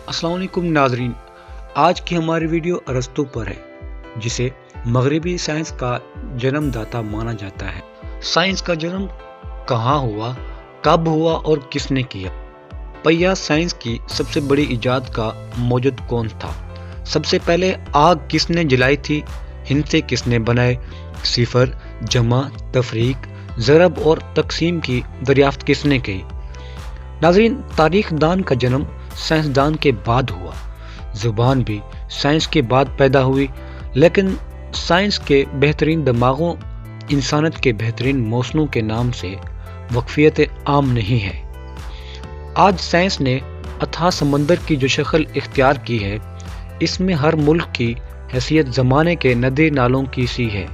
السلام علیکم ناظرین، آج کی ہماری ویڈیو ارسطو پر ہے، جسے مغربی سائنس کا جنم داتا مانا جاتا ہے۔ سائنس کا جنم کہاں ہوا، کب ہوا اور کس نے کیا؟ پہیا سائنس کی سب سے بڑی ایجاد کا موجد کون تھا؟ سب سے پہلے آگ کس نے جلائی تھی؟ ہندسے کس نے بنائے؟ صفر، جمع، تفریق، ضرب اور تقسیم کی دریافت کس نے کی؟ ناظرین، تاریخ دان کا جنم سائنسدان کے بعد ہوا۔ زبان بھی سائنس کے بعد پیدا ہوئی، لیکن سائنس کے بہترین دماغوں انسانیت کے بہترین موسنوں کے نام سے وقفیت عام نہیں ہے۔ آج سائنس نے اتھاہ سمندر کی جو شکل اختیار کی ہے، اس میں ہر ملک کی حیثیت زمانے کے ندے نالوں کی سی ہے،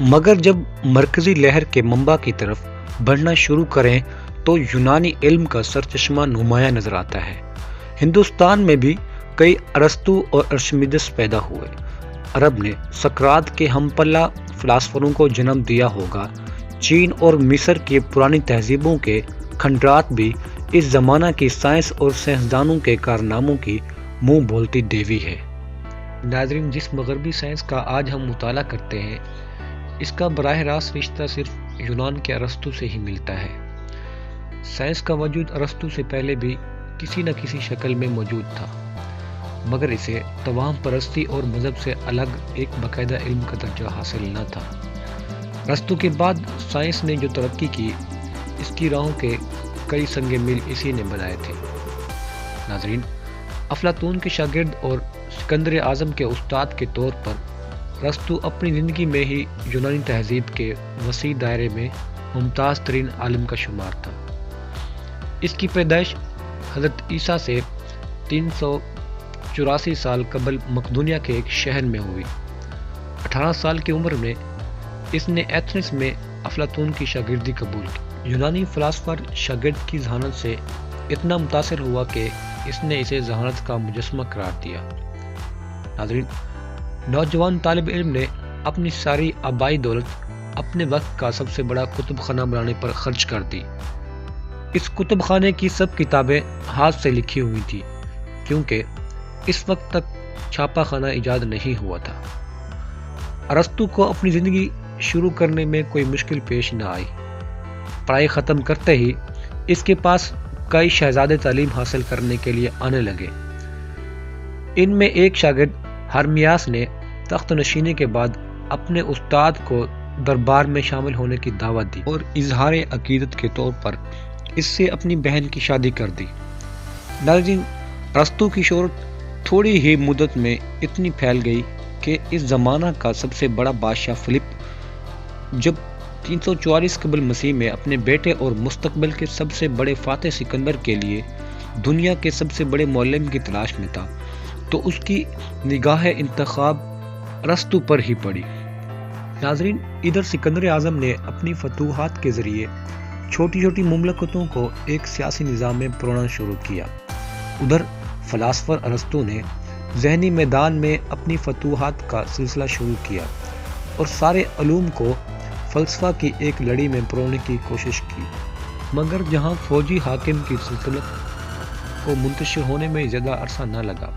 مگر جب مرکزی لہر کے منبع کی طرف بڑھنا شروع کریں تو یونانی علم کا سرچشمہ نمایاں نظر آتا ہے۔ ہندوستان میں بھی کئی ارسطو اور ارشمیدس پیدا ہوئے۔ عرب نے سقراط کے ہم پلہ فلاسفروں کو جنم دیا ہوگا۔ چین اور مصر کی پرانی تہذیبوں کے کھنڈرات بھی اس زمانہ کی سائنس اور سائنسدانوں کے کارناموں کی منہ بولتی دیوی ہے۔ ناظرین، جس مغربی سائنس کا آج ہم مطالعہ کرتے ہیں، اس کا براہ راست رشتہ صرف یونان کے ارسطو سے ہی ملتا ہے۔ سائنس کا وجود ارسطو سے پہلے بھی کسی نہ کسی شکل میں موجود تھا، مگر اسے توہم پرستی اور مذہب سے الگ ایک باقاعدہ علم کا درجہ حاصل نہ تھا۔ ارسطو کے بعد سائنس نے جو ترقی کی، اس کی راہوں کے کئی سنگ میل اسی نے بنائے تھے۔ ناظرین، افلاطون کے شاگرد اور سکندر اعظم کے استاد کے طور پر ارسطو اپنی زندگی میں ہی یونانی تہذیب کے وسیع دائرے میں ممتاز ترین عالم کا شمار تھا۔ اس کی پیدائش حضرت عیسیٰ سے 384 سال قبل مقدونیہ کے ایک شہر میں ہوئی۔ 18 سال کی عمر میں اس نے ایتھنز میں افلاطون کی شاگردی قبول کی۔ یونانی فلاسفر شاگرد کی ذہانت سے اتنا متاثر ہوا کہ اس نے اسے ذہانت کا مجسمہ قرار دیا۔ ناظرین، نوجوان طالب علم نے اپنی ساری آبائی دولت اپنے وقت کا سب سے بڑا کتب خانہ بنانے پر خرچ کر دی۔ اس کتب خانے کی سب کتابیں ہاتھ سے لکھی ہوئی تھی، کیونکہ اس وقت تک چھاپا خانہ ایجاد نہیں ہوا تھا۔ ارسطو کو اپنی زندگی شروع کرنے میں کوئی مشکل پیش نہ آئی۔ پڑھائی ختم کرتے ہی اس کے پاس کئی شہزادے تعلیم حاصل کرنے کے لیے آنے لگے۔ ان میں ایک شاگرد ہرمیاس نے تخت نشینے کے بعد اپنے استاد کو دربار میں شامل ہونے کی دعوت دی اور اظہار عقیدت کے طور پر اس سے اپنی بہن کی شادی کر دی۔ ناظرین، ارسطو کی شہرت تھوڑی ہی مدت میں اتنی پھیل گئی کہ اس زمانہ کا سب سے بڑا بادشاہ فلپ جب 344 قبل مسیح میں اپنے بیٹے اور مستقبل کے سب سے بڑے فاتح سکندر کے لیے دنیا کے سب سے بڑے معلم کی تلاش میں تھا، تو اس کی نگاہ انتخاب ارسطو پر ہی پڑی۔ ناظرین، ادھر سکندر اعظم نے اپنی فتوحات کے ذریعے چھوٹی چھوٹی مملکتوں کو ایک سیاسی نظام میں پرونا شروع کیا، ادھر فلاسفر ارسطو نے ذہنی میدان میں اپنی فتوحات کا سلسلہ شروع کیا اور سارے علوم کو فلسفہ کی ایک لڑی میں پرونے کی کوشش کی۔ مگر جہاں فوجی حاکم کی سلطنت کو منتشر ہونے میں زیادہ عرصہ نہ لگا،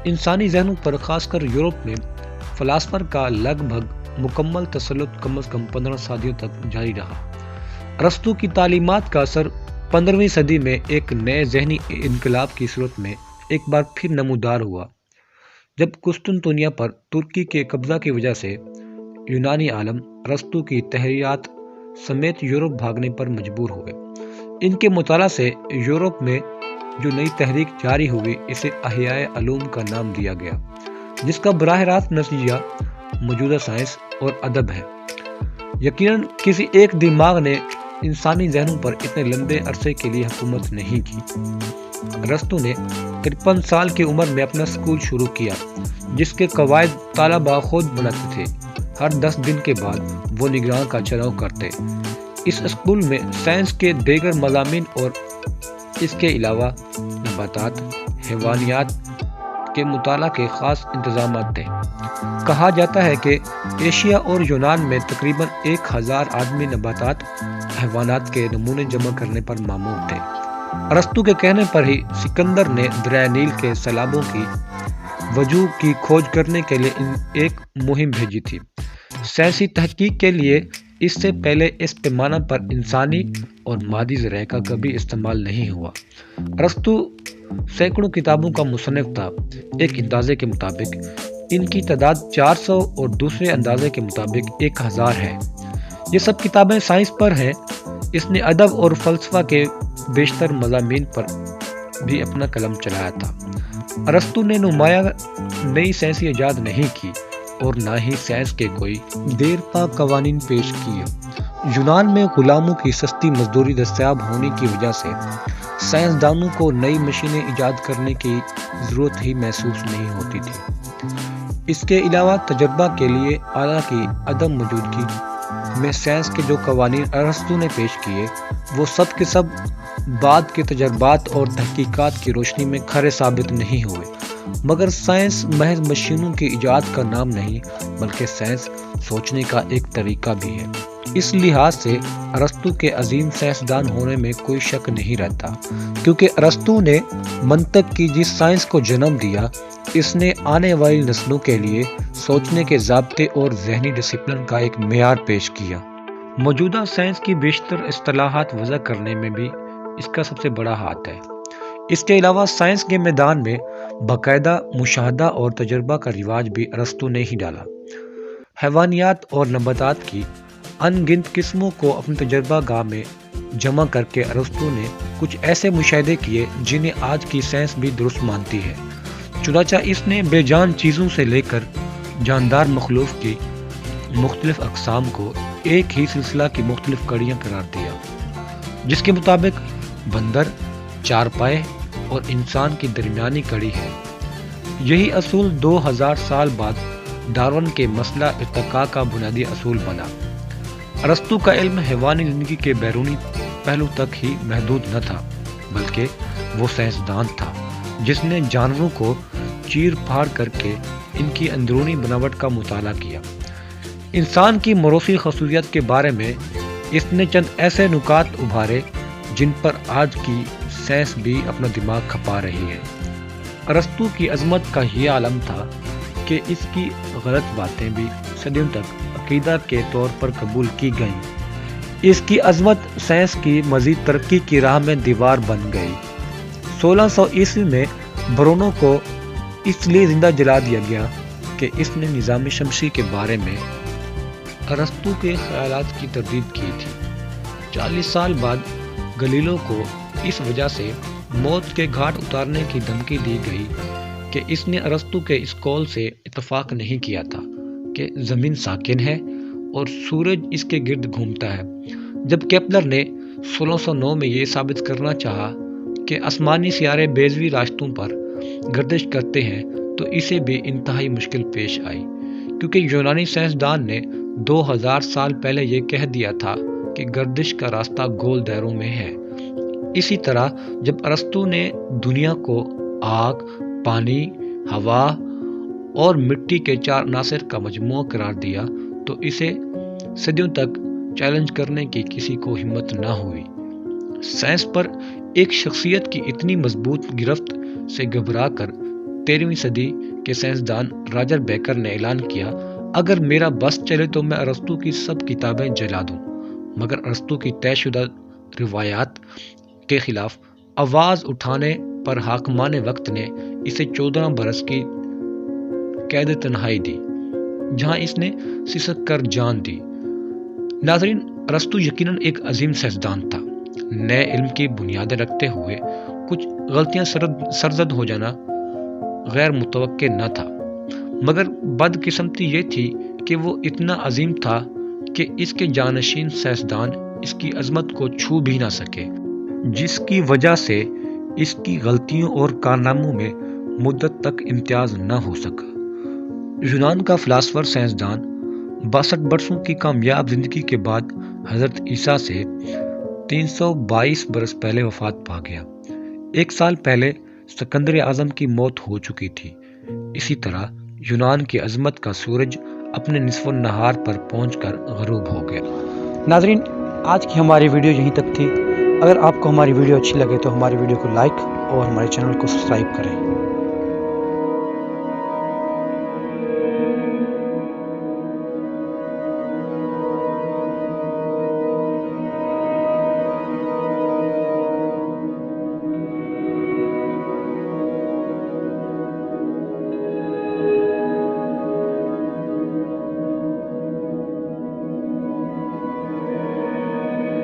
انسانی ذہنوں پر خاص کر یورپ میں فلاسفر کا لگ بھگ مکمل تسلط کم از کم 15 صدیوں تک جاری رہا۔ ارسطو کی تعلیمات کا اثر 15ویں صدی میں ایک نئے ذہنی انقلاب کی صورت میں ایک بار پھر نمودار ہوا، جب قسطنطنیہ پر ترکی کے قبضہ کی وجہ سے یونانی عالم ارسطو کی تحریرات سمیت یورپ بھاگنے پر مجبور ہوئے۔ ان کے مطالعہ سے یورپ میں جو نئی تحریک جاری ہوئی، اسے احیاء علوم کا نام دیا گیا، جس کا براہ راست نتیجہ موجودہ سائنس اور ادب ہے۔ یقیناً کسی ایک دماغ نے انسانی ذہنوں پر اتنے لمبے عرصے کے لیے حکومت نہیں کی۔ ارسطو نے 53 سال کی عمر میں اپنا اسکول شروع کیا، جس کے قواعد طلباء خود بناتے تھے۔ ہر 10 دن کے بعد وہ نگراں کا چناؤ کرتے۔ اس اسکول میں سائنس کے دیگر مضامین اور اس کے علاوہ نباتات، حیوانیات کے مطالعہ کے خاص انتظامات تھے۔ کہا جاتا ہے کہ ایشیا اور یونان میں تقریباً 1000 آدمی نباتات، حیوانات کے نمونے جمع کرنے پر مامور تھے۔ ارسطو کے کہنے پر ہی سکندر نے دریائے نیل کے سیلابوں کی وجوہ کی کھوج کرنے کے لیے ایک مہم بھیجی تھی۔ سائنسی تحقیق کے لیے اس سے پہلے اس پیمانہ پر انسانی اور مادی ذرائع کا کبھی استعمال نہیں ہوا۔ ارسطو سینکڑوں کتابوں کا مصنف تھا۔ ایک اندازے کے مطابق ان کی تعداد 400 اور دوسرے اندازے کے مطابق 1000 ہے۔ یہ سب کتابیں سائنس پر ہیں۔ اس نے ادب اور فلسفہ کے بیشتر مضامین پر بھی اپنا قلم چلایا تھا۔ ارسطو نے نمایاں نئی سائنسی ایجاد نہیں کی اور نہ ہی سائنس کے کوئی دیرپا قوانین پیش کیے۔ یونان میں غلاموں کی سستی مزدوری دستیاب ہونے کی وجہ سے سائنسدانوں کو نئی مشینیں ایجاد کرنے کی ضرورت ہی محسوس نہیں ہوتی تھی۔ اس کے علاوہ تجربہ کے لیے آلہ کی عدم موجودگی میں سائنس کے جو قوانین ارسطو نے پیش کیے وہ سب کے سب بعد کے تجربات اور تحقیقات کی روشنی میں کھرے ثابت نہیں ہوئے۔ مگر سائنس محض مشینوں کی ایجاد کا نام نہیں بلکہ سائنس سوچنے کا ایک طریقہ بھی ہے۔ اس لحاظ سے ارسطو کے عظیم سائنسدان ہونے میں کوئی شک نہیں رہتا، کیونکہ ارسطو نے منطق کی جس سائنس کو جنم دیا، اس نے آنے والی نسلوں کے لیے سوچنے کے ضابطے اور ذہنی ڈسپلن کا ایک معیار پیش کیا۔ موجودہ سائنس کی بیشتر اصطلاحات وضع کرنے میں بھی اس کا سب سے بڑا ہاتھ ہے۔ اس کے علاوہ سائنس کے میدان میں باقاعدہ مشاہدہ اور تجربہ کا رواج بھی ارسطو نے ہی ڈالا۔ حیوانیات اور نباتات کی ان گنت قسموں کو اپنی تجربہ گاہ میں جمع کر کے ارسطو نے کچھ ایسے مشاہدے کیے جنہیں آج کی سائنس بھی درست مانتی ہے۔ چنانچہ اس نے بے جان چیزوں سے لے کر جاندار مخلوق کی مختلف اقسام کو ایک ہی سلسلہ کی مختلف کڑیاں قرار دیا، جس کے مطابق بندر، چارپائے اور انسان کی درمیانی کڑی ہے۔ یہی اصول 2000 سال بعد ڈارون کے مسئلہ ارتقاء کا بنیادی اصول بنا۔ ارسطو کا علم حیوانی زندگی کے بیرونی پہلو تک ہی محدود نہ تھا، بلکہ وہ سائنسدان تھا جس نے جانوروں کو چیر پھاڑ کر کے ان کی اندرونی بناوٹ کا مطالعہ کیا۔ انسان کی موروثی خصوصیت کے بارے میں اس نے چند ایسے نکات ابھارے جن پر آج کی سائنس بھی اپنا دماغ کھپا رہی ہے۔ ارسطو کی عظمت کا یہ عالم تھا کہ اس کی غلط باتیں بھی صدیوں تک عقیدہ کے طور پر قبول کی گئیں۔ اس کی عظمت سائنس کی مزید ترقی کی راہ میں دیوار بن گئی۔ 1600 عیسوی میں برونو کو اس لیے زندہ جلا دیا گیا کہ اس نے نظام شمسی کے بارے میں ارسطو کے خیالات کی تردید کی تھی۔ 40 سال بعد گلیلو کو اس وجہ سے موت کے گھاٹ اتارنے کی دھمکی دی گئی کہ اس نے ارسطو کے اس قول سے اتفاق نہیں کیا تھا کہ زمین ساکن ہے اور سورج اس کے گرد گھومتا ہے۔ جب کیپلر نے 1609 میں یہ ثابت کرنا چاہا کہ آسمانی سیارے بیضوی راستوں پر گردش کرتے ہیں تو اسے بھی انتہائی مشکل پیش آئی، کیونکہ یونانی سائنسدان نے 2000 سال پہلے یہ کہہ دیا تھا کہ گردش کا راستہ گول دائروں میں ہے۔ اسی طرح جب ارسطو نے دنیا کو آگ، پانی، ہوا اور مٹی کے 4 عناصر کا مجموعہ قرار دیا تو اسے صدیوں تک چیلنج کرنے کی کسی کو ہمت نہ ہوئی۔ سائنس پر ایک شخصیت کی اتنی مضبوط گرفت سے گھبرا کر 13ویں صدی کے سائنسدان راجر بیکر نے اعلان کیا، اگر میرا بس چلے تو میں ارسطو کی سب کتابیں جلا دوں۔ مگر ارسطو کی طے شدہ روایات کے خلاف آواز اٹھانے پر حاکمان وقت نے اسے 14 برس کی قید تنہائی دی، جہاں اس نے سسک کر جان دی۔ ناظرین، ارسطو یقیناً ایک عظیم سائنسدان تھا۔ نئے علم کی بنیادیں رکھتے ہوئے کچھ غلطیاں سرزد ہو جانا غیر متوقع نہ تھا، مگر بدقسمتی یہ تھی کہ وہ اتنا عظیم تھا کہ اس کے جانشین سائنسدان اس کی عظمت کو چھو بھی نہ سکے، جس کی وجہ سے اس کی غلطیوں اور کارناموں میں مدت تک امتیاز نہ ہو سکا۔ یونان کا فلاسفر سائنسدان 62 برسوں کی کامیاب زندگی کے بعد حضرت عیسیٰ سے 322 برس پہلے وفات پا گیا۔ 1 سال پہلے سکندر اعظم کی موت ہو چکی تھی۔ اسی طرح یونان کی عظمت کا سورج اپنے نصف النہار پر پہنچ کر غروب ہو گیا۔ ناظرین، آج کی ہماری ویڈیو یہیں تک تھی۔ اگر آپ کو ہماری ویڈیو اچھی لگے تو ہماری ویڈیو کو لائک اور ہمارے چینل کو سبسکرائب کریں۔